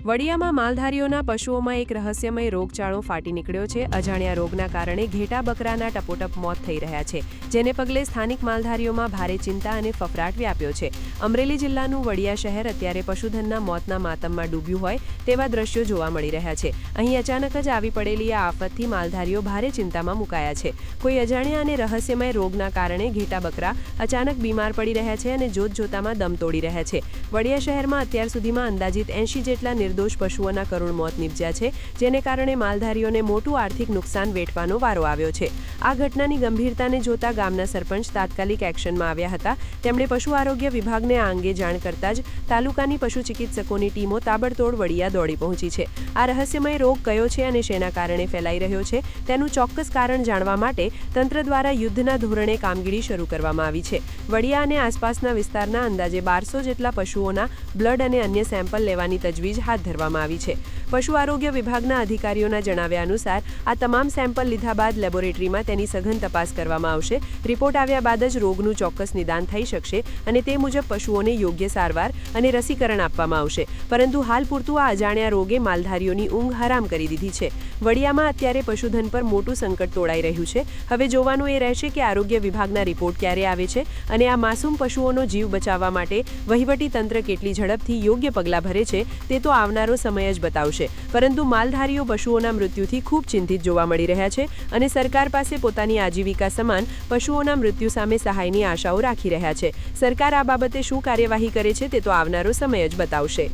વડિયામાં માલધારીઓના પશુઓમાં એક રહસ્યમય રોગચાળો ફાટી નીકળ્યો છે। અજાણ્યા રોગના કારણે ઘેટા બકરાના ટપોટપ મોત થઈ રહ્યા છે, જેને પગલે સ્થાનિક માલધારીઓમાં ભારે ચિંતા અને ફફડાટ વ્યાપ્યો છે। અમરેલી જિલ્લાનું વડિયા શહેર અત્યારે પશુધનના મોતના માતમમાં ડૂબ્યું હોય તેવા દ્રશ્યો જોવા મળી રહ્યા છે। અહીં અચાનક જ આવી પડેલી આ આફતથી માલધારીઓ ભારે ચિંતામાં મુકાયા છે। કોઈ અજાણ્યા અને રહસ્યમય રોગના કારણે ઘેટા બકરા અચાનક બીમાર પડી રહ્યા છે અને જોતજોતામાં દમ તોડી રહ્યા છે। વડિયા શહેરમાં અત્યાર સુધીમાં અંદાજિત 80 જેટલા નિર્દોષ પશુઓના કરુણ મોત નિપજ્યા છે, જેને કારણે માલધારીઓને મોટું આર્થિક નુકસાન વેઠવાનો વારો આવ્યો છે। આ ઘટનાની ગંભીરતાને જોતા ગામના સરપંચ તાત્કાલિક એક્શનમાં આવ્યા હતા। તેમણે પશુ આરોગ્ય વિભાગને આ અંગે જાણ કરતા જ તાલુકાની પશુ ચિકિત્સકોની ટીમો તાબડતોડ વડિયા દોડી પહોંચી છે। આ રહસ્યમય રોગ કયો છે અને શેના કારણે ફેલાઈ રહ્યો છે તેનું ચોક્કસ કારણ જાણવા માટે તંત્ર દ્વારા યુદ્ધના ધોરણે કામગીરી શરૂ કરવામાં આવી છે। વડિયા અને આસપાસના વિસ્તારના અંદાજે 1200 જેટલા પશુઓના બ્લડ અને અન્ય સેમ્પલ લેવાની તજવીજ હાથ ધરવામાં આવી છે। પશુ આરોગ્ય વિભાગના અધિકારીઓના જણાવ્યા અનુસાર આ તમામ સેમ્પલ લીધા બાદ લેબોરેટરીમાં તેની સઘન તપાસ કરવામાં આવશે। રિપોર્ટ આવ્યા બાદ જ રોગનું ચોક્કસ નિદાન થઈ શકશે અને તે મુજબ પશુઓને યોગ્ય સારવાર અને રસીકરણ આપવામાં આવશે। પરંતુ હાલ પૂરતું આ અજાણ્યા રોગે માલધારીઓની ઊંઘ હરામ કરી દીધી છે। વડિયામાં અત્યારે પશુધન પર મોટું સંકટ તોડાઈ રહ્યું છે। હવે જોવાનું એ રહેશે કે આરોગ્ય વિભાગના રિપોર્ટ ક્યારે આવે છે અને આ માસૂમ પશુઓનો જીવ બચાવવા માટે વહીવટી તંત્ર કેટલી ઝડપથી યોગ્ય પગલાં ભરે છે તે તો આવનારો સમય જ બતાવશે। પરંતુ માલધારીઓ પશુઓના મૃત્યુથી ખૂબ ચિંતિત જોવા મળી રહ્યા છે અને સરકાર પાસે પોતાની આજીવિકા સમાન પશુઓના મૃત્યુ સામે સહાયની આશાઓ રાખી રહ્યા છે। સરકાર આ બાબતે શું કાર્યવાહી કરે છે તે તો આવનારો સમય જ બતાવશે।